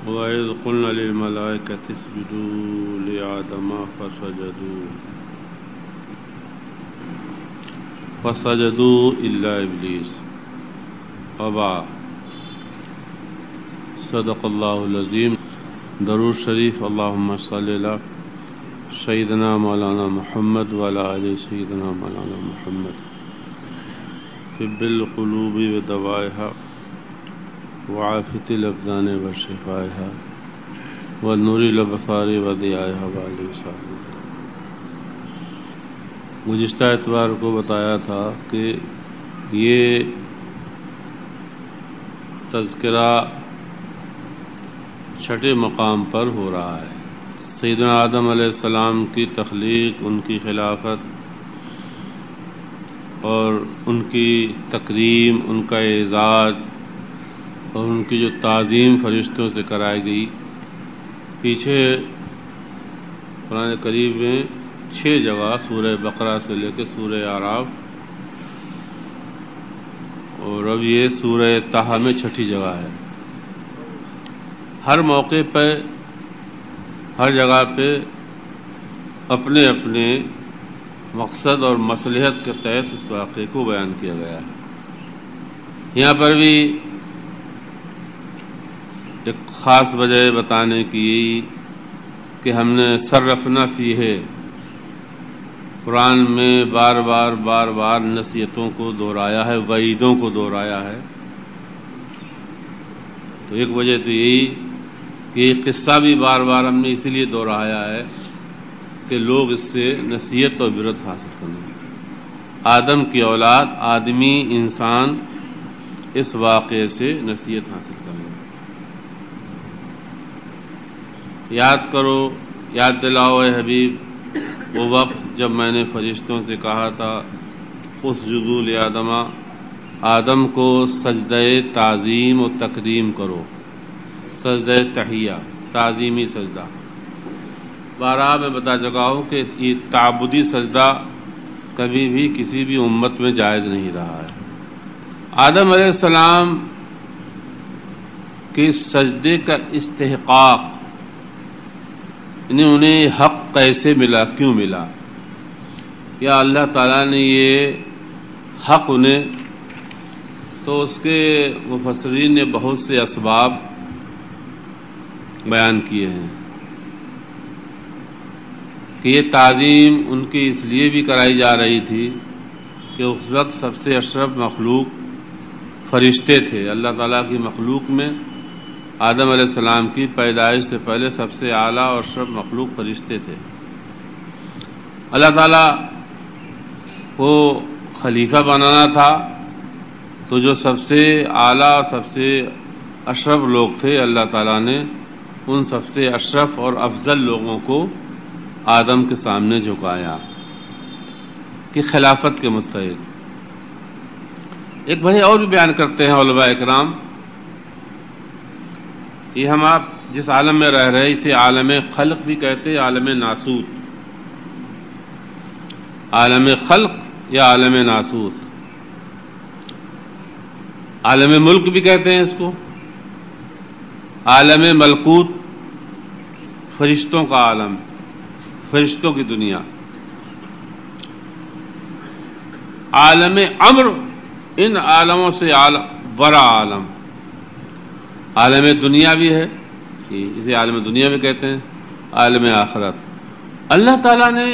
وَإِذْ قُلْنَا لِلْمَلَائِكَةِ اسْجُدُوا لِآدَمَ فسجدوا إلا إبلیس ابا. صدق اللہ العظیم. درود شریف. اللہم صلی علی سیدنا مولانا محمد وعلی آل سیدنا مولانا محمد. طب القلوب ودوائها وعافیة الابدان وشفائها ونور الابصار وضیائها وعلی صاحب. گزشتہ اتوار کو بتایا تھا کہ یہ تذکرہ چھٹے مقام پر ہو رہا ہے. سیدنا آدم علیہ السلام کی تخلیق، ان کی خلافت اور ان کی تکریم، ان کا اعزاز اور ان کی جو تعظیم فرشتوں سے کرائی گئی. پیچھے قرآن کریم میں 6 جگہ سورہ بقرہ سے لے کے سورہ اعراف اور اب یہ سورہ طٰہٰ میں 6ٹھی جگہ ہے. ہر موقع پہ ہر جگہ پہ اپنے اپنے مقصد اور مصلحت کے تحت اس واقعے کو بیان کیا گیا ہے. یہاں پر بھی ایک خاص وجہ بتانے کی کہ ہم نے صرفنا فیہ قرآن میں بار بار نصیحتوں کو دہرایا ہے، وعیدوں کو دہرایا ہے. تو ایک وجہ تو یہی کہ یہ قصہ بھی بار ہم نے اسی لیے دہرایا ہے کہ لوگ اس سے نصیحت اور عبرت حاصل کریں. آدم کی اولاد، آدمی، انسان اس واقعے سے نصیحت حاصل کریں. یاد کرو، یاد دلاؤ اے حبیب وہ وقت جب میں نے فرشتوں سے کہا تھا اسجدوا لآدم، آدم کو سجدہ تعظیم و تکریم کرو، سجدہ تحیہ، تعظیمی سجدہ. بارہا میں بتا چکا ہوں کہ یہ تعبدی سجدہ کبھی بھی کسی بھی امت میں جائز نہیں رہا ہے. آدم علیہ السلام کے سجدے کا استحقاق، انہیں حق کیسے ملا، کیوں ملا؟ یا اللہ تعالیٰ نے یہ حق انہیں، تو اس کے مفسرین نے بہت سے اسباب بیان کیے ہیں کہ یہ تعظیم ان کی اس لیے بھی کرائی جا رہی تھی کہ اس وقت سب سے اشرف مخلوق فرشتے تھے. اللہ تعالیٰ کی مخلوق میں آدم علیہ السلام کی پیدائش سے پہلے سب سے اعلیٰ اور اشرف مخلوق فرشتے تھے. اللہ تعالیٰ کو خلیفہ بنانا تھا تو جو سب سے اعلیٰ اور سب سے اشرف لوگ تھے، اللہ تعالیٰ نے ان سب سے اشرف اور افضل لوگوں کو آدم کے سامنے جھکایا کہ خلافت کے مستحق. ایک بھائی اور بھی بیان کرتے ہیں علماء اکرام، یہ ہم آپ جس عالم میں رہ رہے تھے، عالم خلق بھی کہتے ہیں، عالم ناسوت، عالم خلق یا عالم ناسوت. عالم ملک بھی کہتے ہیں اس کو، عالم ملکوت فرشتوں کا عالم، فرشتوں کی دنیا. عالم امر ان عالموں سے بڑا عالم. عالم دنیا بھی ہے، اسے عالم دنیا بھی کہتے ہیں، عالم آخرت. اللہ تعالیٰ نے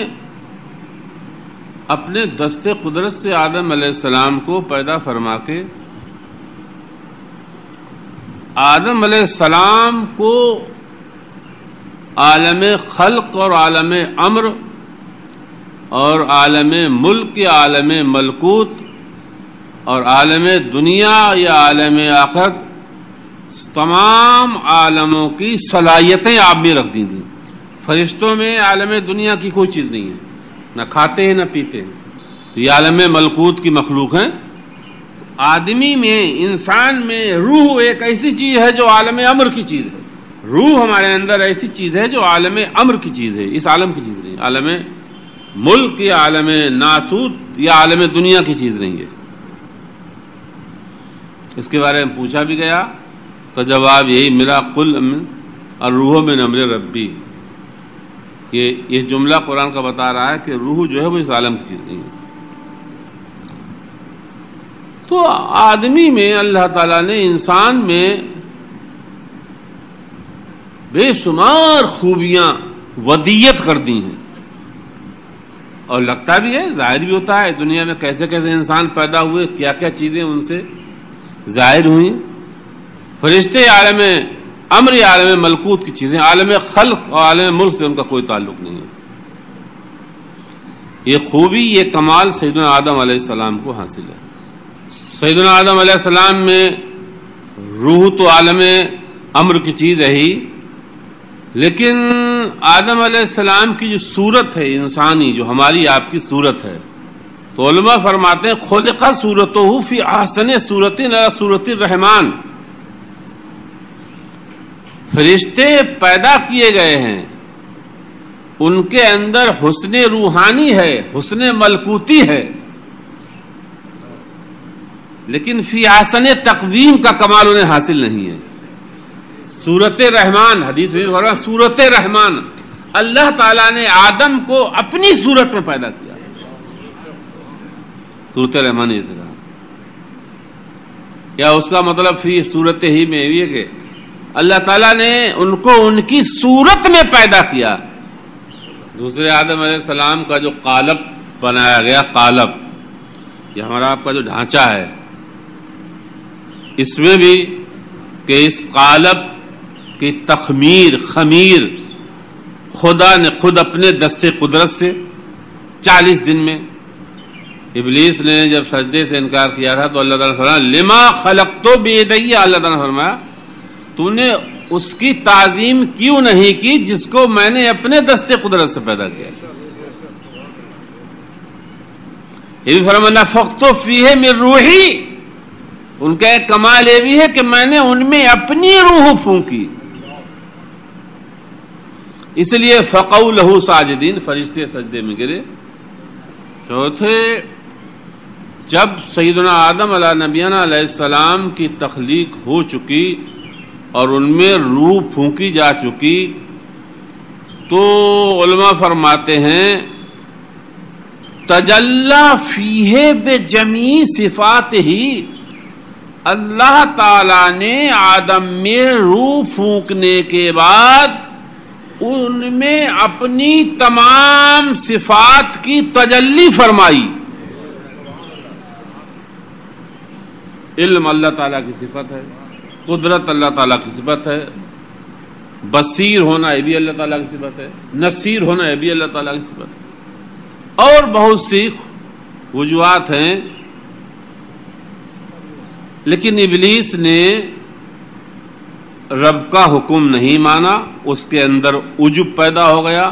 اپنے دست قدرت سے آدم علیہ السلام کو پیدا فرما کے آدم علیہ السلام کو عالم خلق اور عالم امر اور عالم ملک یا عالم ملکوت اور عالم دنیا یا عالم آخرت، تمام عالموں کی صلاحیتیں آپ بھی رکھ دی تھیں. فرشتوں میں عالم دنیا کی کوئی چیز نہیں ہے، نہ کھاتے ہیں نہ پیتے ہیں، تو یہ عالم ملکوت کی مخلوق ہیں. آدمی میں، انسان میں روح ایک ایسی چیز ہے جو عالم امر کی چیز ہے. روح ہمارے اندر ایسی چیز ہے جو عالم امر کی چیز ہے، اس عالم کی چیز نہیں. عالم ملک یا عالم ناسوت یا عالم دنیا کی چیز نہیں ہے. اس کے بارے میں پوچھا بھی گیا تو جواب یہی ملا، قل الروح من امر ربی، یہ جملہ قرآن کا بتا رہا ہے کہ روح جو ہے وہ اس عالم کی چیز نہیں ہے۔ تو آدمی میں اللہ تعالیٰ نے، انسان میں بے شمار خوبیاں ودیت کر دی ہیں، اور لگتا بھی ہے، ظاہر بھی ہوتا ہے دنیا میں کیسے کیسے انسان پیدا ہوئے، کیا کیا چیزیں ان سے ظاہر ہوئی۔ فرشتے عالم امر، عالم ملکوت کی چیزیں، عالم خلق اور عالم ملک سے ان کا کوئی تعلق نہیں ہے۔ یہ خوبی، یہ کمال سیدنا آدم علیہ السلام کو حاصل ہے۔ سیدنا آدم علیہ السلام میں روح تو عالم امر کی چیز ہے ہی، لیکن آدم علیہ السلام کی جو صورت ہے انسانی، جو ہماری آپ کی صورت ہے، تو علماء فرماتے ہیں خلق صورتہ فی احسن صورت علی صورت الرحمن، فرشتے پیدا کیے گئے ہیں، ان کے اندر حسن روحانی ہے، حسن ملکوتی ہے، لیکن فی احسن تقویم کا کمال انہیں حاصل نہیں ہے۔ صورت رحمان، حدیث میں فرمایا صورت رحمان، اللہ تعالیٰ نے آدم کو اپنی صورت میں پیدا کیا، صورت رحمان یہ کہا، یا اس کا مطلب فی صورت ہی میں یہ کہ اللہ تعالیٰ نے ان کو ان کی صورت میں پیدا کیا۔ دوسرے آدم علیہ السلام کا جو قالب بنایا گیا، قالب یہ ہمارا آپ کا جو ڈھانچہ ہے، اس میں بھی کہ اس قالب کی تخمیر، خمیر خدا نے خود اپنے دست قدرت سے 40 دن میں، ابلیس نے جب سجدے سے انکار کیا تھا تو اللہ تعالیٰ نے فرمایا لما خلقت بیدی، اللہ تعالیٰ نے فرمایا تو نے اس کی تعظیم کیوں نہیں کی جس کو میں نے اپنے دست قدرت سے پیدا کیا۔ یہ بھی فرمایا نفخت فیہ من روحی، ان کا ایک کمال یہ بھی ہے کہ میں نے ان میں اپنی روح پھونکی، اس لیے فقعوا لہ ساجدین، فرشتے سجدے میں گرے۔ چوتھے، جب سیدنا آدم علیہ نبینا علیہ السلام کی تخلیق ہو چکی اور ان میں روح پھونکی جا چکی، تو علماء فرماتے ہیں تجلی فیہ بجمیع صفاتہ، اللہ تعالی نے آدم میں روح پھونکنے کے بعد ان میں اپنی تمام صفات کی تجلی فرمائی۔ علم اللہ تعالیٰ کی صفت ہے، قدرت اللہ تعالیٰ کی صفت ہے، بصیر ہونا یہ بھی اللہ تعالیٰ کی صفت ہے، نصیر ہونا یہ بھی اللہ تعالیٰ کی صفت ہے، اور بہت سی وجوہات ہیں۔ لیکن ابلیس نے رب کا حکم نہیں مانا، اس کے اندر عجب پیدا ہو گیا،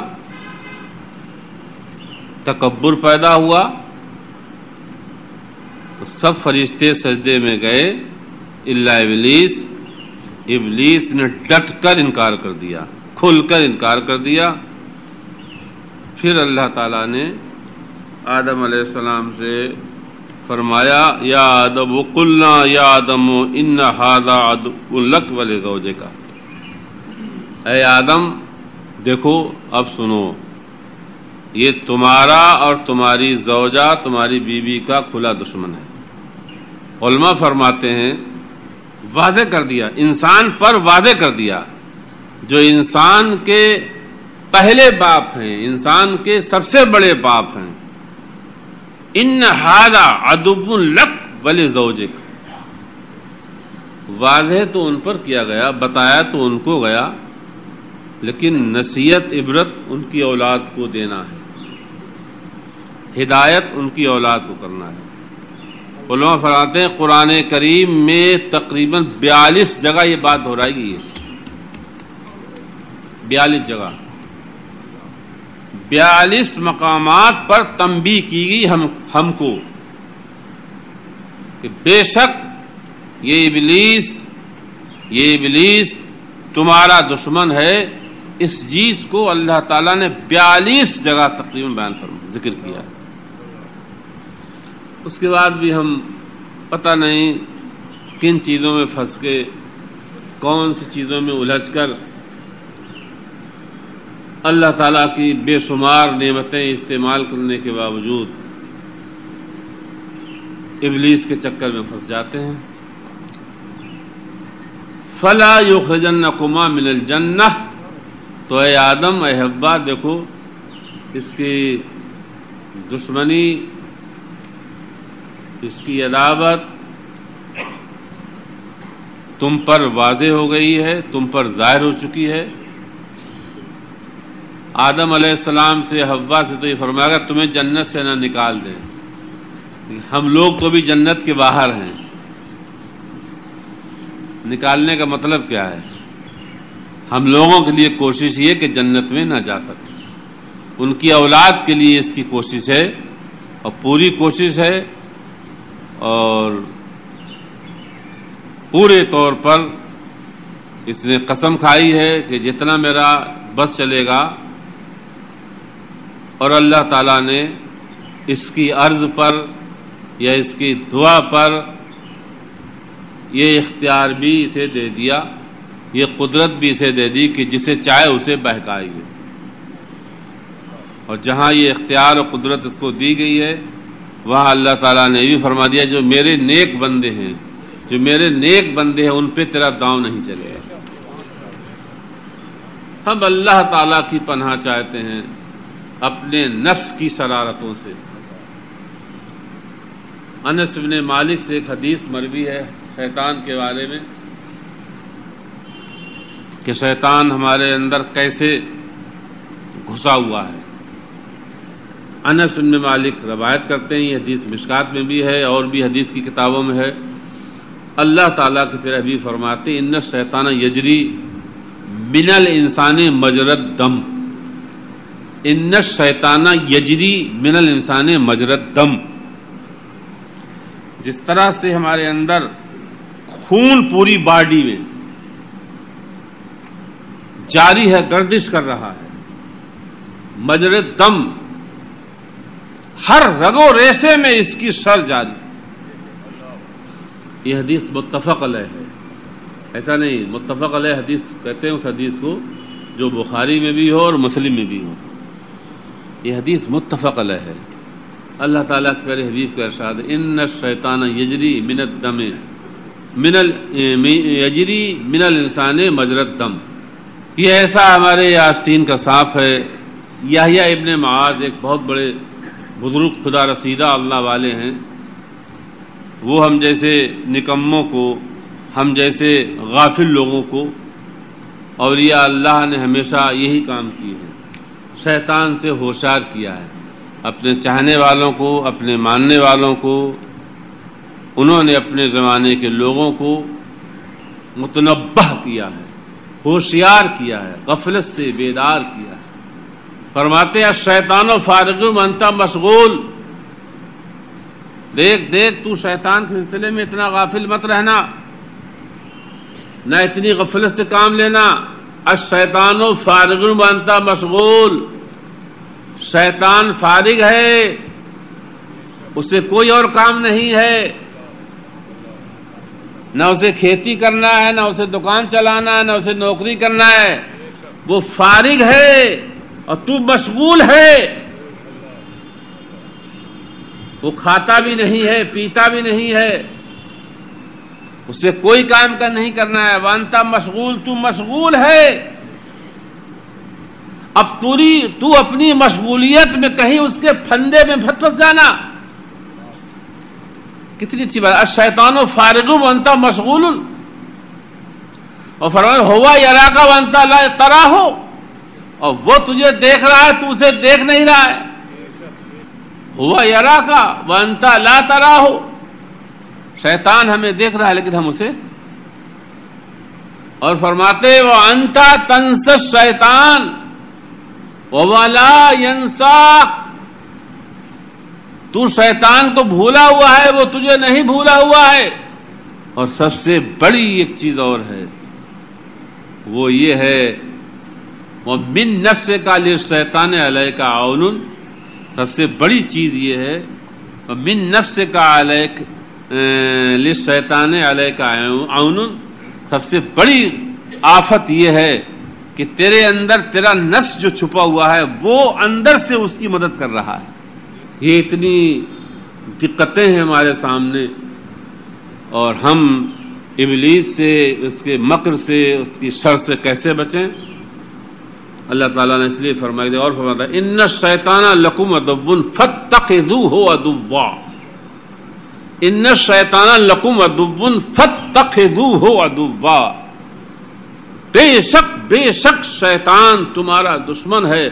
تکبر پیدا ہوا، تو سب فرشتے سجدے میں گئے الا ابلیس۔ ابلیس نے ڈٹ کر انکار کر دیا، کھل کر انکار کر دیا۔ پھر اللہ تعالیٰ نے آدم علیہ السلام سے فرمایا یا آدم قلنا یا آدم ان ھذا عدو لک ولزوجک، اے آدم دیکھو اب سنو، یہ تمہارا اور تمہاری زوجہ، تمہاری بیوی کا کھلا دشمن ہے۔ علماء فرماتے ہیں واضح کر دیا، انسان پر واضح کر دیا، جو انسان کے پہلے باپ ہیں، انسان کے سب سے بڑے باپ ہیں، ان ھذا عدو لک ولزوجک، واضح تو ان پر کیا گیا، بتایا تو ان کو گیا، لیکن نصیحت عبرت ان کی اولاد کو دینا ہے، ہدایت ان کی اولاد کو کرنا ہے۔ علماء فرماتے ہیں قرآن کریم میں تقریباً 42 جگہ یہ بات دہرائی گئی ہے، 42 جگہ، 42 مقامات پر تنبیہ کی گئی ہم کو کہ بے شک یہ ابلیس تمہارا دشمن ہے۔ اس چیز کو اللہ تعالیٰ نے 42 جگہ تقریباً بیان ذکر کیا ہے۔ اس کے بعد بھی ہم پتہ نہیں کن چیزوں میں پھنس کے، کون سی چیزوں میں الجھ کر اللہ تعالیٰ کی بے شمار نعمتیں استعمال کرنے کے باوجود ابلیس کے چکر میں پھنس جاتے ہیں. فلا یخرجنکما من الجنہ، تو اے آدم، اے حوا، دیکھو اس کی دشمنی، اس کی عداوت تم پر واضح ہو گئی ہے، تم پر ظاہر ہو چکی ہے. آدم علیہ السلام سے، حوا سے تو یہ فرمایا گا تمہیں جنت سے نہ نکال دیں. ہم لوگ تو بھی جنت کے باہر ہیں. نکالنے کا مطلب کیا ہے؟ ہم لوگوں کے لیے کوشش یہ کہ جنت میں نہ جا سکیں. ان کی اولاد کے لیے اس کی کوشش ہے، اور پوری کوشش ہے، اور پورے طور پر اس نے قسم کھائی ہے کہ جتنا میرا بس چلے گا. اور اللہ تعالیٰ نے اس کی عرض پر یا اس کی دعا پر یہ اختیار بھی اسے دے دیا، یہ قدرت بھی اسے دے دی کہ جسے چاہے اسے بہکائے گی. اور جہاں یہ اختیار اور قدرت اس کو دی گئی ہے، وہاں اللہ تعالیٰ نے بھی فرما دیا جو میرے نیک بندے ہیں، جو میرے نیک بندے ہیں، ان پہ تیرا داؤں نہیں چلے گا. ہم اللہ تعالیٰ کی پناہ چاہتے ہیں اپنے نفس کی شرارتوں سے. انس بن مالک سے ایک حدیث مروی ہے شیطان کے بارے میں کہ شیطان ہمارے اندر کیسے گھسا ہوا ہے. انس بن مالک روایت کرتے ہیں، یہ حدیث مشکات میں بھی ہے اور بھی حدیث کی کتابوں میں ہے. اللہ تعالیٰ کے پھر حبیب فرماتے ان الشیطان یجری من الانسان مجرى الدم، ان الشیطان یجری من الانسان مجرى الدم. جس طرح سے ہمارے اندر خون پوری باڈی میں جاری ہے، گردش کر رہا ہے، مجرى الدم، ہر رگ و ریشے میں اس کی سر جاری. یہ حدیث متفق علیہ ہے، ایسا نہیں متفق علیہ حدیث کہتے ہیں اس حدیث کو جو بخاری میں بھی ہو اور مسلم میں بھی ہو. یہ حدیث متفق علیہ ہے. اللہ تعالیٰ کے پیارے حبیب کا ارشاد ہے ان الشیطان یجری من الدم یجری من الانسان مجرى الدم. یہ ایسا ہمارے آستین کا صاف ہے. یحییٰ ابن معاذ ایک بہت بڑے بزرگ خدا رسیدہ اللہ والے ہیں. وہ ہم جیسے نکموں کو، ہم جیسے غافل لوگوں کو اولیاء اللہ نے ہمیشہ یہی کام کیے ہیں، شیطان سے ہوشیار کیا ہے. اپنے چاہنے والوں کو، اپنے ماننے والوں کو، انہوں نے اپنے زمانے کے لوگوں کو متنبہ کیا ہے، ہوشیار کیا ہے، غفلت سے بیدار کیا ہے. فرماتے ہیں شیطان و فارغ انت مشغول، دیکھ دیکھ تو شیطان کے سلسلے میں اتنا غافل مت رہنا، نہ اتنی غفلت سے کام لینا. الشیطان فارغ وانت مشغول، شیطان فارغ ہے، اسے کوئی اور کام نہیں ہے، نہ اسے کھیتی کرنا ہے، نہ اسے دکان چلانا ہے، نہ اسے نوکری کرنا ہے. وہ فارغ ہے اور تو مشغول ہے. وہ کھاتا بھی نہیں ہے، پیتا بھی نہیں ہے، اسے کوئی کام کا نہیں کرنا ہے. وانت مشغول، تو مشغول ہے. اب تو اپنی مشغولیت میں کہیں اس کے پھندے میں پھنس جانا. کتنی اچھی بات. الشیطان فارغ وانت مشغول، اور فرمایا ہوا یراک وانت لا تراہ، اور وہ تجھے دیکھ رہا ہے، تو اسے دیکھ نہیں رہا ہے. ہوا یراک وانت لا تراہ، شیطان ہمیں دیکھ رہا ہے لیکن ہم اسے. اور فرماتے وہ انت تنس الشیطان ولا ینساک، تو شیطان کو بھولا ہوا ہے، وہ تجھے نہیں بھولا ہوا ہے. اور سب سے بڑی ایک چیز اور ہے، وہ یہ ہے ومن نفسک للشیطان علیک عون. سب سے بڑی چیز یہ ہے ومن نفسک علیک للشیطان علیک عون. سب سے بڑی آفت یہ ہے کہ تیرے اندر تیرا نفس جو چھپا ہوا ہے وہ اندر سے اس کی مدد کر رہا ہے. یہ اتنی دقتیں ہیں ہمارے سامنے، اور ہم ابلیس سے، اس کے مکر سے، اس کی شر سے کیسے بچیں؟ اللہ تعالیٰ نے اس لیے فرمایا اور فرماتا ہے ان الشیطان لکم عدو فاتخذوہ عدوا، ان الشیطان لکم عدو فاتخذوہ عدوا، بے شک شیطان تمہارا دشمن ہے،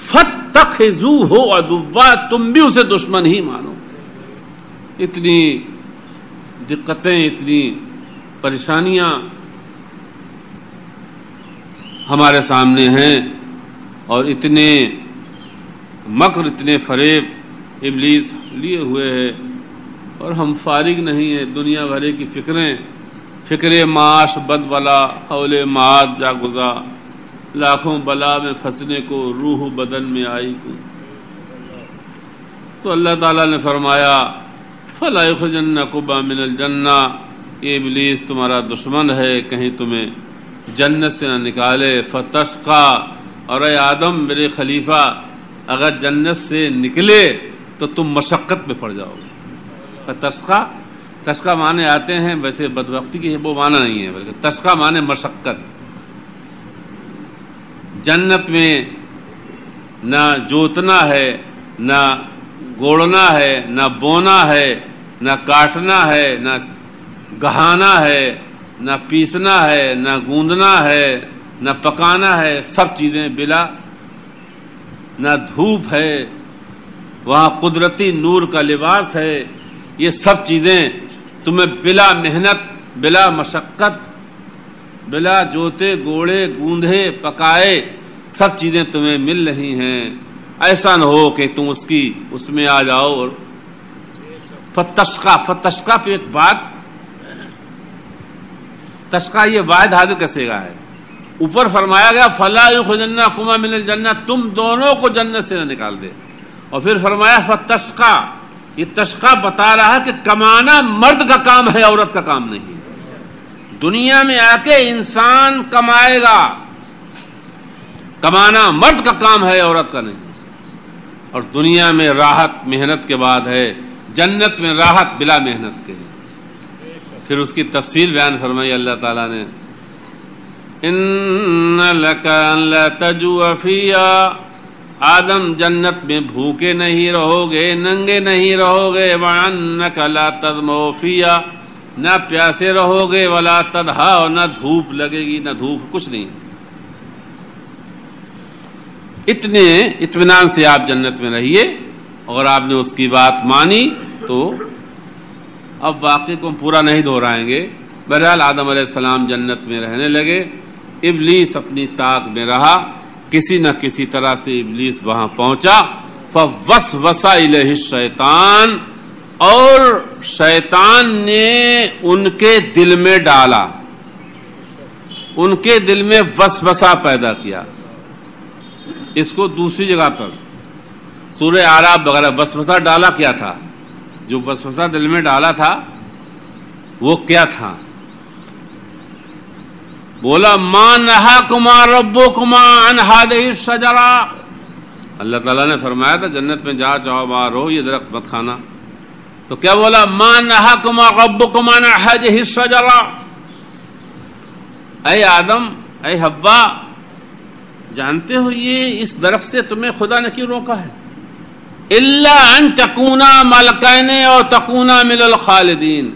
فاتخذوہ عدوا، تم بھی اسے دشمن ہی مانو. اتنی دقتیں، اتنی پریشانیاں ہمارے سامنے ہیں، اور اتنے مکر، اتنے فریب ابلیس لیے ہوئے ہیں، اور ہم فارغ نہیں ہیں. دنیا بھرے کی فکریں، فکر معاش بد بلا، حول معاد جا گزا، لاکھوں بلا میں پھنسنے کو روح بدن میں آئی کو. تو اللہ تعالیٰ نے فرمایا فَلَا يُخْرِجَنَّكُمْ مِنَ الْجَنَّةِ، یہ ابلیس تمہارا دشمن ہے، کہیں تمہیں جنت سے نہ نکالے. فَتَشْقَىٰ، اور اے آدم میرے خلیفہ، اگر جنت سے نکلے تو تم مشقت میں پڑ جاؤ گے. فتشقیٰ، تشقیٰ معنی آتے ہیں، ویسے بدبختی کی وہ معنی نہیں ہے، بلکہ تشقیٰ معنی مشقت. جنت میں نہ جوتنا ہے، نہ گوڑنا ہے، نہ بونا ہے، نہ کاٹنا ہے، نہ گہانا ہے، نہ پیسنا ہے، نہ گوندنا ہے، نہ پکانا ہے، سب چیزیں بلا. نہ دھوپ ہے، وہاں قدرتی نور کا لباس ہے. یہ سب چیزیں تمہیں بلا محنت، بلا مشقت، بلا جوتے گوڑے گوندھے پکائے سب چیزیں تمہیں مل رہی ہیں. ایسا نہ ہو کہ تم اس میں آ جاؤ. اور فتشقیٰ پہ ایک بات، تشقیٰ یہ واحد حاضر کیسے گا ہے. اوپر فرمایا گیا فَلَا يُخْرِجَنَّكُمَا مِنَ الْجَنَّةِ، تم دونوں کو جنت سے نہ نکال دے. اور پھر فرمایا فتشقیٰ، یہ تشقیٰ بتا رہا ہے کہ کمانا مرد کا کام ہے، عورت کا کام نہیں. دنیا میں آ کے انسان کمائے گا، کمانا مرد کا کام ہے، عورت کا نہیں. اور دنیا میں راحت محنت کے بعد ہے، جنت میں راحت بلا محنت کے. پھر اس کی تفصیل بیان فرمائی اللہ تعالیٰ نے ان لک ان لا تجوع فیہا، آدم جنت میں بھوکے نہیں رہو گے، ننگے نہیں رہو گے. وانک لا تظمأ فیہا، نہ پیاسے رہو گے. ولا تضحا، اور نہ دھوپ لگے گی، نہ دھوپ، کچھ نہیں. اتنے اطمینان سے آپ جنت میں رہیے. اور آپ نے اس کی بات مانی تو اب واقعے کو ہم پورا نہیں دہرائیں گے. بہرحال آدم علیہ السلام جنت میں رہنے لگے، ابلیس اپنی طاق میں رہا. کسی نہ کسی طرح سے ابلیس وہاں پہنچا. فوسوس الیہ الشیطان، اور شیطان نے ان کے دل میں ڈالا، ان کے دل میں وسوسہ پیدا کیا. اس کو دوسری جگہ پر سورہ اعراف وغیرہ وسوسہ ڈالا کیا تھا، جو وسوسہ دل میں ڈالا تھا وہ کیا تھا؟ بولا ما نہاکما ربکما عن ہذہ الشجرہ، اللہ تعالیٰ نے فرمایا تھا جنت میں جہاں چاہو وہاں رہو، یہ درخت مت کھانا. تو کیا بولا ما نہاکما ربکما عن ہذہ الشجرہ، اے آدم اے حوا، جانتے ہو یہ اس درخت سے تمہیں خدا نے کیوں روکا ہے؟ الا ان تکونا ملکین اور تکونا من الخالدین،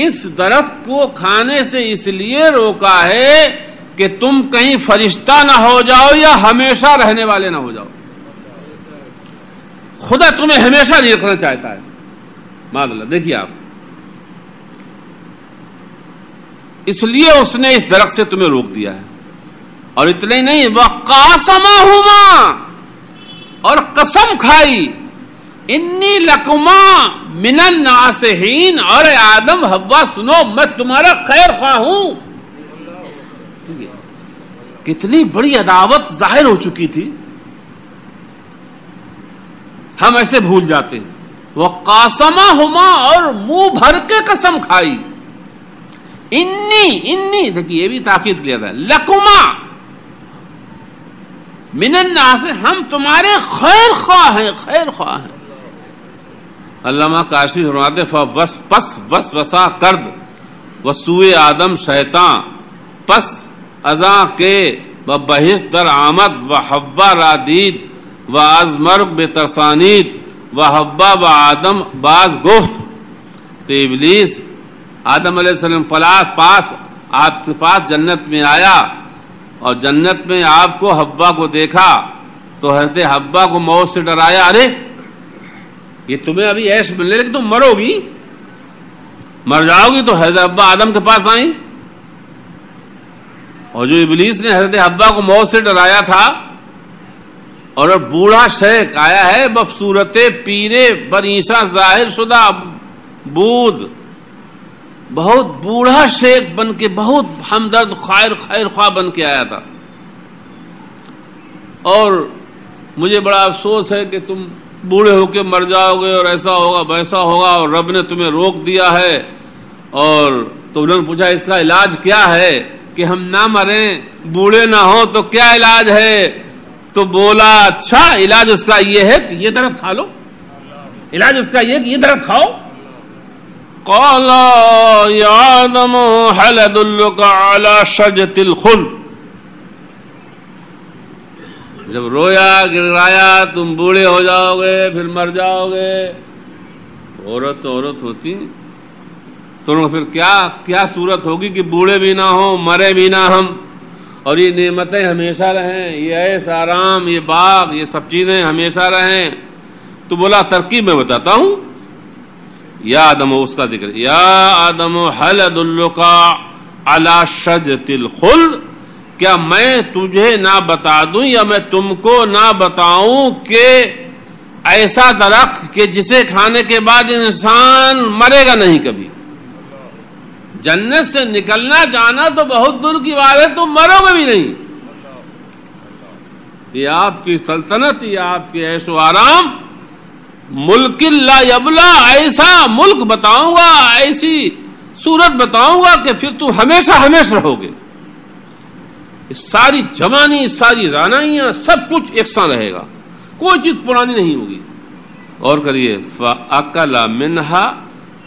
اس درخت کو کھانے سے اس لیے روکا ہے کہ تم کہیں فرشتہ نہ ہو جاؤ یا ہمیشہ رہنے والے نہ ہو جاؤ. خدا تمہیں ہمیشہ نہیں رکھنا چاہتا ہے. معاذ اللہ. دیکھیے آپ، اس لیے اس نے اس درخت سے تمہیں روک دیا ہے. اور اتنا ہی نہیں، وَقَاسَمَهُمَا، اور قسم کھائی، انی لکما من الناصحین، اور آدم حوا سنو میں تمہارا خیر خواہ ہوں. کتنی بڑی عداوت ظاہر ہو چکی تھی، ہم ایسے بھول جاتے ہیں. وَقَاسَمَهُمَا، اور منہ بھر کے قسم کھائی. انی دیکھیے یہ بھی تاکید کیا تھا، لکما من الناس، ہم تمہارے خیر خواہ ہیں، خیر خواہ ہیں. علامہ کاشفی فرماتے پس وسوسہ کرد وسوء آدم شیطان، پس ازاں کے و بہشت در آمد و حوا را دید و از مرگ بے ترسانید و حوا و آدم باز گفت. تو ابلیس آدم علیہ السلام پاس آپ کے پاس جنت میں آیا اور جنت میں آپ کو حوا کو دیکھا تو حضرت حوا کو موت سے ڈرایا، ارے یہ تمہیں ابھی عیش ملنے لیکن تم مرو گی، مر جاؤ گی. تو حضرت حوا آدم کے پاس آئیں، اور جو ابلیس نے حضرت حوا کو موت سے ڈرایا تھا، اور بوڑھا شیخ آیا ہے بصورت پیرے بریشہ ظاہر شدہ بود، بہت بوڑھا شیخ بن کے، بہت ہمدرد خیر خواہ بن کے آیا تھا. اور مجھے بڑا افسوس ہے کہ تم بوڑھے ہو کے مر جاؤ گے اور ایسا ہوگا ویسا ہوگا، اور رب نے تمہیں روک دیا ہے. اور تو انہوں نے پوچھا اس کا علاج کیا ہے کہ ہم نہ مریں، بوڑھے نہ ہوں، تو کیا علاج ہے؟ تو بولا اچھا علاج اس کا یہ ہے کہ یہ درخت کھا لو، علاج اس کا یہ کہ یہ درخت کھاؤ. قال یا آدم هل ادلک علی شجرۃ الخلد. جب رویا گرایا تم بوڑھے ہو جاؤ گے پھر مر جاؤ گے. عورت تو عورت ہوتی تو پھر کیا صورت ہوگی کہ بوڑھے بھی نہ ہوں، مرے بھی نہ ہم، اور یہ نعمتیں ہمیشہ رہیں، یہ عیش آرام، یہ باغ، یہ سب چیزیں ہمیشہ رہیں. تو بولا ترکیب میں بتاتا ہوں. یا آدم، اس کا ذکر، یا آدم هل ادلک علی شجرۃ الخلد، کیا میں تجھے نہ بتا دوں یا میں تم کو نہ بتاؤں کہ ایسا درخت کہ جسے کھانے کے بعد انسان مرے گا نہیں کبھی. جنت سے نکلنا جانا تو بہت دور کی بات ہے، تم مرو گے بھی نہیں. یہ آپ کی سلطنت، یہ آپ کے عیش و آرام، ملک لا یبلا، ایسا ملک بتاؤں گا، ایسی صورت بتاؤں گا کہ پھر تم ہمیشہ ہمیشہ رہو گے. ساری جوانی، ساری رانائیاں، سب کچھ یکساں رہے گا، کوئی چیز پرانی نہیں ہوگی. اور کریے فَأَكَلَ مِنْهَا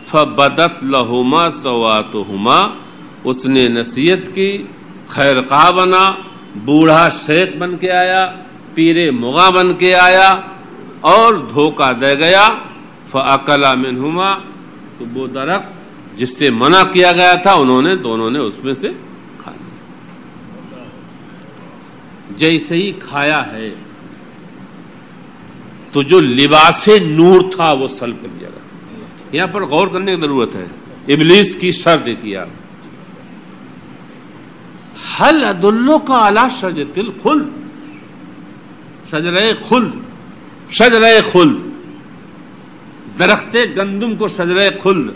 فَبَدَتْ لَهُمَا سَوَاتُهُمَا. اس نے نصیحت کی، خیر خواہ بنا، بوڑھا شیخ بن کے آیا، پیرے مغاں بن کے آیا اور دھوکہ دے گیا. فَأَكَلَ مِنْهُمَا، تو وہ درخت جس سے منع کیا گیا تھا دونوں نے اس میں سے کھا لیا. جیسے ہی کھایا ہے تو جو لباس نور تھا وہ سلب کر دیا گیا. یہاں پر غور کرنے کی ضرورت ہے. ابلیس کی شرط کیا، هل ادلک علی شجرۃ الخلد، شجرہ خلد، شجرہ خلد، درخت گندم کو شجرہ خلد.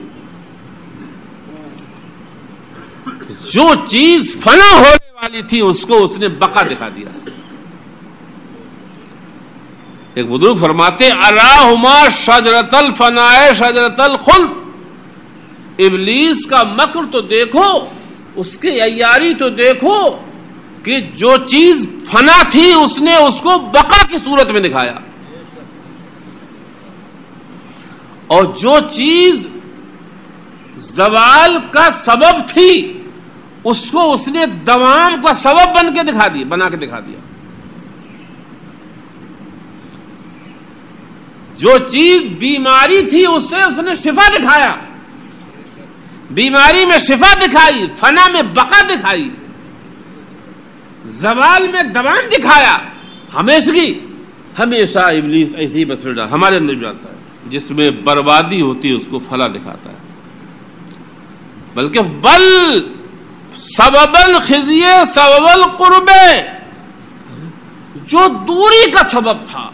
جو چیز فنا ہونے والی تھی اس کو اس نے بقا دکھا دیا. ایک بزرگ فرماتے اراہما شجرۃ الفناء شجرۃ الخلد. ابلیس کا مکر تو دیکھو، اس کی عیاری تو دیکھو کہ جو چیز فنا تھی اس نے اس کو بقا کی صورت میں دکھایا، اور جو چیز زوال کا سبب تھی اس کو اس نے دوام کا سبب بنا کے دکھا دیا. جو چیز بیماری تھی اس سے اس نے شفا دکھایا، بیماری میں شفا دکھائی، فنا میں بقا دکھائی، زوال میں دوام دکھایا، ہمیشہ ابلیس ایسی بس ہمارے اندر بھی آتا ہے. جس میں بربادی ہوتی ہے اس کو فلاح دکھاتا ہے. بلکہ بل سبب الخزی سبب القرب، جو دوری کا سبب تھا،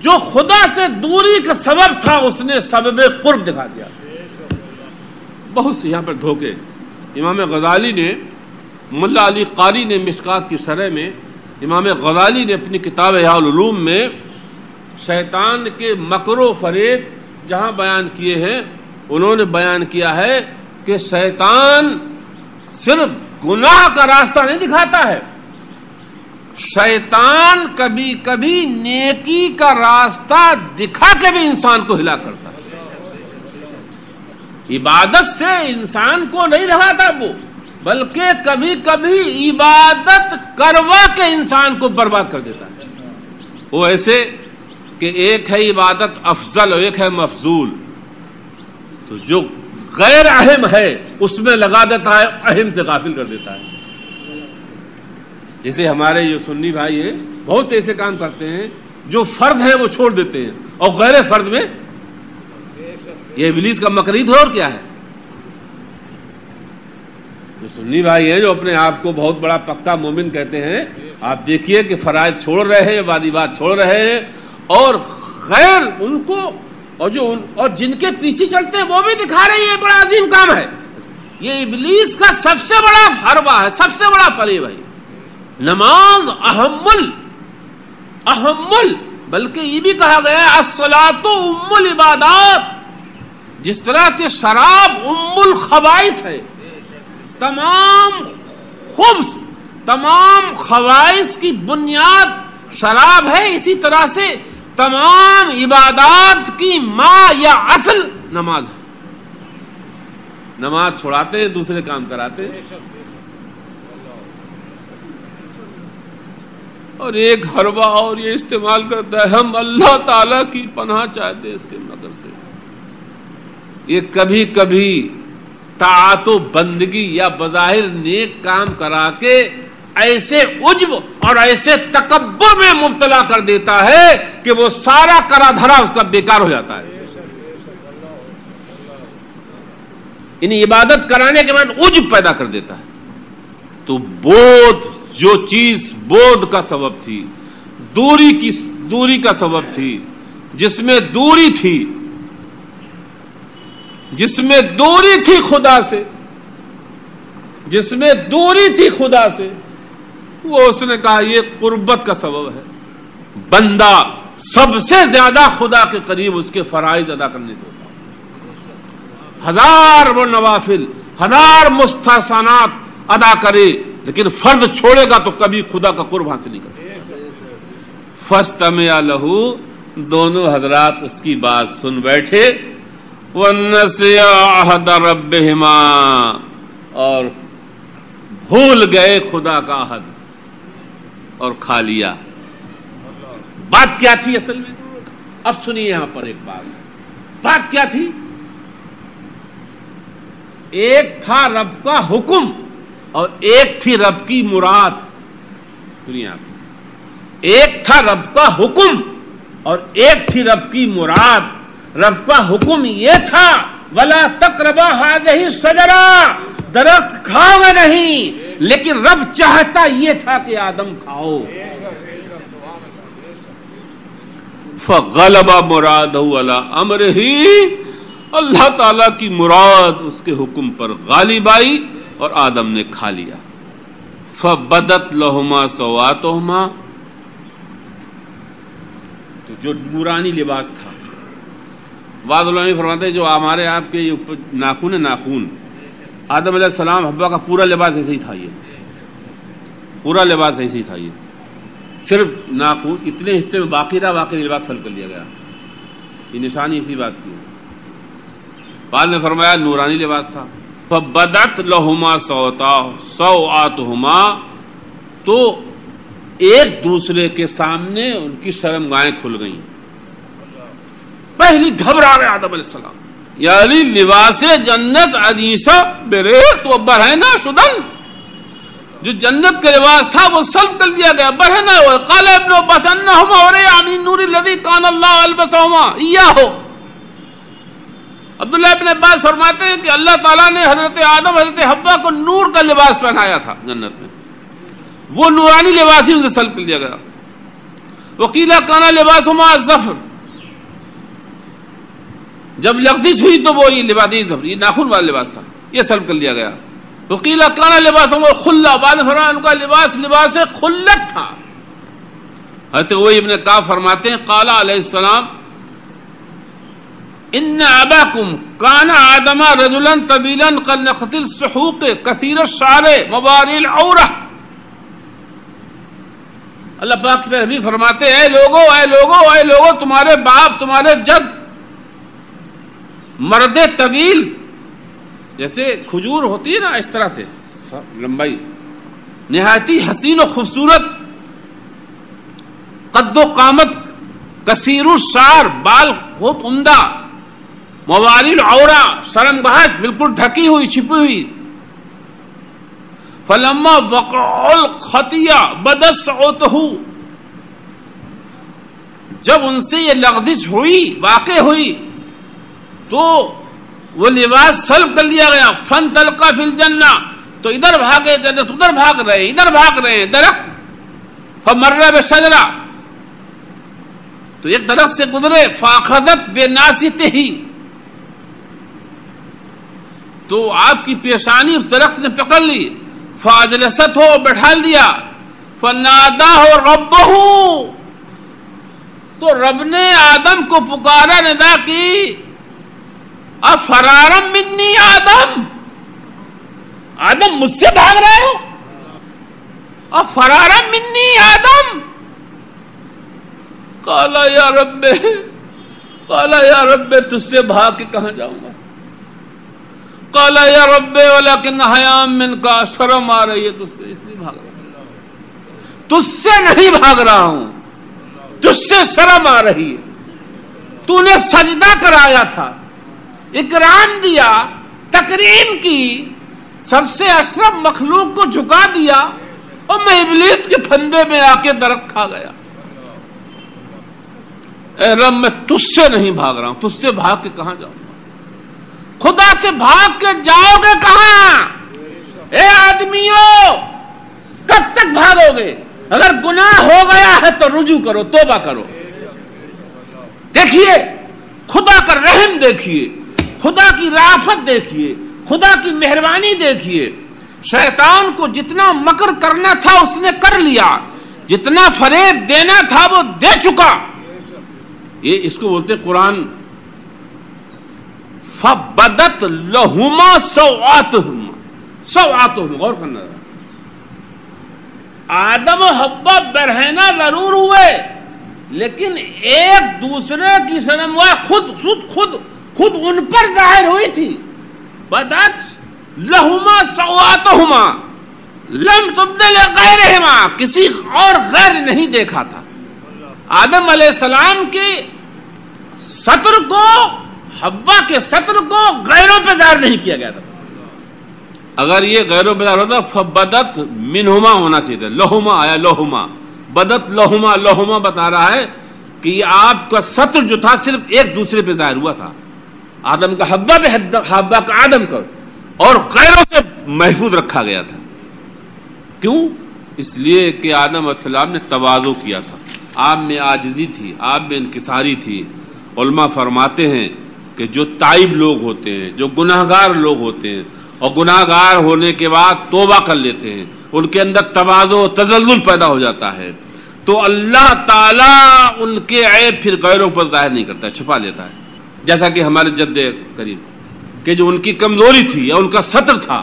جو خدا سے دوری کا سبب تھا، اس نے سبب قرب دکھا دیا. بہت سے یہاں پر دھوکے. امام غزالی نے، ملا علی قاری نے مشکات کی شرح میں، امام غزالی نے اپنی کتاب احیاء العلوم میں شیطان کے مکر و فریب جہاں بیان کیے ہیں، انہوں نے بیان کیا ہے کہ شیطان صرف گناہ کا راستہ نہیں دکھاتا ہے، شیطان کبھی کبھی نیکی کا راستہ دکھا کے بھی انسان کو ہلاک کرتا ہے. عبادت سے انسان کو نہیں رہاتا وہ، بلکہ کبھی کبھی عبادت کروا کے انسان کو برباد کر دیتا ہے. وہ ایسے کہ ایک ہے عبادت افضل اور ایک ہے مفضول، تو جو غیر اہم ہے اس میں لگا دیتا ہے، اہم سے غافل کر دیتا ہے. جیسے ہمارے یہ سنی بھائی ہیں، بہت سے ایسے کام کرتے ہیں جو فرض ہے وہ چھوڑ دیتے ہیں اور غیر فرض میں، یہ ابلیس کا مکرید ہے. اور کیا ہے؟ جو سنی بھائی ہیں جو اپنے آپ کو بہت بڑا پکا مومن کہتے ہیں، آپ دیکھیے کہ فرائض چھوڑ رہے ہیں، واجبات چھوڑ رہے ہیں، اور غیر ان کو اور جن کے پیچھے چلتے ہیں وہ بھی دکھا رہے ہیں یہ بڑا عظیم کام ہے. یہ ابلیس کا سب سے بڑا حربہ ہے، سب سے بڑا فریب ہے. نماز اہم بلکہ یہ بھی کہا گیا الصلاۃ ام العبادات. جس طرح کہ شراب ام الخبائث ہے، تمام خبائث کی بنیاد شراب ہے، اسی طرح سے تمام عبادات کی ماں یا اصل نماز ہے. نماز چھوڑاتے ہیں، دوسرے کام کراتے ہیں. اور ایک حربہ اور یہ استعمال کرتا ہے، ہم اللہ تعالی کی پناہ چاہتے ہیں اس کے مگر سے. یہ کبھی کبھی طاعت و بندگی یا بظاہر نیک کام کرا کے ایسے عجب اور ایسے تکبر میں مبتلا کر دیتا ہے کہ وہ سارا کرا دھرا اس کا بیکار ہو جاتا ہے. یعنی عبادت کرانے کے بعد عجب پیدا کر دیتا ہے. تو بودھ، جو چیز بودھ کا سبب تھی، دوری کا سبب تھی، جس میں دوری تھی خدا سے، وہ اس نے کہا یہ قربت کا سبب ہے. بندہ سب سے زیادہ خدا کے قریب اس کے فرائض ادا کرنے سے ہوتا ہے. ہزار وہ نوافل، ہزار مستحسنات ادا کرے، لیکن فرض چھوڑے گا تو کبھی خدا کا قرب حاصل نہیں کر سکتا. فاستمع لہ، دونوں حضرات اس کی بات سن بیٹھے. وَنَسِيَا عَهْدَ رَبِّهِمَا، اور بھول گئے خدا کا عہد اور کھا لیا. بات کیا تھی اصل میں؟ اب سنیے یہاں پر ایک بات کیا تھی؟ ایک تھا رب کا حکم اور ایک تھی رب کی مراد. دنیا ایک تھا رب کا حکم اور ایک تھی رب کی مراد. رب کا حکم یہ تھا وَلَا تَقْرَبَا هَٰذِهِ الشَّجَرَةَ، درخت کھاؤ گے نہیں، لیکن رب چاہتا یہ تھا کہ آدم کھاؤ. فَغَلَبَ مُرَادَهُ عَلَىٰ أَمْرِهِ، اللہ تعالی کی مراد اس کے حکم پر غالب آئی اور آدم نے کھا لیا. فَبَدَتْ لَهُمَا سَوْآتُهُمَا، تو جو نورانی لباس تھا، بعض علماء فرماتے ہیں جو ہمارے آپ کے ناخن آدم علیہ السلام حوا کا پورا لباس ایسے ہی تھا. یہ پورا لباس ایسے ہی تھا. یہ صرف ناخن اتنے حصے میں باقی رہا، باقی لباس سلب کر لیا گیا. یہ نشانی اسی بات کی. بعد میں فرمایا نورانی لباس تھا. فَبَدَتْ لَهُمَا سَوْآتُهُمَا، تو ایک دوسرے کے سامنے ان کی شرمگاہیں کھل گئیں. پہلی گھبرا رہے آدم علیہ السلام. یعنی لباس جنت عدیسہ بریخت و برہنہ شدن، جو جنت کا لباس تھا وہ سلب کر دیا گیا. برہنہ قال ابن عباس انہما وریا من نور الذی کان اللہ البسہما ایاہ. عبداللہ ابن عباس فرماتے ہیں کہ اللہ تعالیٰ نے حضرت آدم حضرت حوا کو نور کا لباس پہنایا تھا جنت میں، وہ نورانی لباس ہی ان سے سلب کر دیا گیا. وقیل کان لباسہما الظفر، جب لغزش ہوئی تو وہ یہ لباس، یہ ناخن والا لباس تھا، یہ سلب کر لیا گیا. وقیل کان لباسہما خلا، بعد فرمایا ان کا لباس خلت تھا. حضرت وہی ابن کعب فرماتے ہیں قال علیہ السلام ان اباکم کان آدم رجلا طویلا قد نخت السحوق کثیر الشعر مباری العورہ. اللہ پاک کے نبی فرماتے اے لوگو تمہارے باپ تمہارے جد مرد طویل جیسے کھجور ہوتی ہے نا اس طرح تھے لمبائی، نہایت ہی حسین و خوبصورت، قد و قامت، کثیر الشعر، بال بہت عمدہ، موالی العورا، شرم گاہٹ بالکل ڈھکی ہوئی چھپی ہوئی، فلما وقع الخطیہ بدت سعوتہ، جب ان سے یہ لغزش ہوئی واقع ہوئی تو وہ لباس سلب کر لیا گیا، فانطلقا فی الجنہ، تو ادھر بھاگے جنت، ادھر بھاگ رہے ہیں درخت، فمر بشجرہ، تو ایک درخت سے گزرے، فاخذت بناصیتہ، تو آپ کی پیشانی اس درخت نے پکڑ لی، فاجلست ہو بٹھا دیا، فنادہ ہو ربہ، تو رب نے آدم کو پکارا، ندا کی، افرارم منی آدم، آدم مجھ سے بھاگ رہے ہو، افرارم منی آدم، قال یا رب تجھ سے بھاگ کے کہاں جاؤں گا، قال یا رب ولکن حیاء منک، شرم آ رہی ہے تجھ سے اس لیے بھاگ رہا ہوں، تجھ سے نہیں بھاگ رہا ہوں، تجھ سے شرم آ رہی ہے، تو نے سجدہ کرایا تھا، اکرام دیا، تکریم کی، سب سے اشرف مخلوق کو جھکا دیا، اور میں ابلیس کے پھندے میں آ کے درخت کھا گیا، اے رب میں تجھ سے نہیں بھاگ رہا ہوں، تجھ سے بھاگ کے کہاں جاؤں گا، خدا سے بھاگ کے جاؤ گے کہاں، اے آدمیوں کب تک بھاگو گے، اگر گناہ ہو گیا ہے تو رجوع کرو، توبہ کرو، دیکھیے خدا کا رحم، دیکھیے خدا کی رافت، دیکھیے خدا کی مہربانی، دیکھیے شیطان کو جتنا مکر کرنا تھا اس نے کر لیا، جتنا فریب دینا تھا وہ دے چکا، یہ اس کو بولتے قرآن فبدت لہما سوآتہما، سوآتہما، غور کرنا، آدم و حوا برہنہ ضرور ہوئے لیکن ایک دوسرے کی شرم خود ان پر ظاہر ہوئی تھی، بدت لہما سوآتہما لم تبدل غیرہما، کسی اور غیر نہیں دیکھا تھا، آدم علیہ السلام کے سطر کو، حوا کے سطر کو غیروں پہ ظاہر نہیں کیا گیا تھا، اگر یہ غیروں پہ ظاہر ہوتا فبدت منہما ہونا چاہیے تھا، لہما آیا لہما، بدت لہما، لہما بتا رہا ہے کہ یہ آپ کا سطر جو تھا صرف ایک دوسرے پہ ظاہر ہوا تھا، آدم کا حوا پہ، حوا کا آدم کا، اور غیروں سے محفوظ رکھا گیا تھا، کیوں؟ اس لیے کہ آدم علیہ السلام نے تواضع کیا تھا، آپ میں عاجزی تھی، آپ میں انکساری تھی، علماء فرماتے ہیں کہ جو تائب لوگ ہوتے ہیں، جو گناہگار لوگ ہوتے ہیں اور گناہگار ہونے کے بعد توبہ کر لیتے ہیں، ان کے اندر تواضع و تذلل پیدا ہو جاتا ہے، تو اللہ تعالیٰ ان کے عیب پھر غیروں پر ظاہر نہیں کرتا ہے، چھپا لیتا ہے، جیسا کہ ہمارے جد کریم کہ جو ان کی کمزوری تھی یا ان کا سطر تھا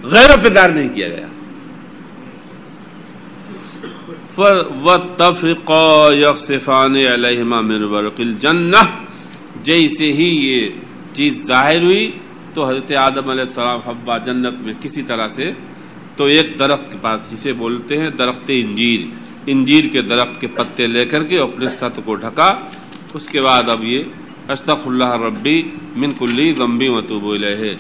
غیروں پر ظاہر نہیں کیا گیا، وَاتَّفِقَا يَخْصِفَانِ عَلَيْهِمَا مِنْ وَرَقِ الْجَنَّةِ، جیسے ہی یہ چیز ظاہر ہوئی تو حضرت آدم علیہ السلام حوا جنت میں کسی طرح سے، تو ایک درخت کے پاس، جسے بولتے ہیں درخت انجیر، انجیر کے درخت کے پتے لے کر کے اپنے سطح کو ڈھکا، اس کے بعد اب یہ استغفر اللہ ربی من کل ذنب واتوب الیہ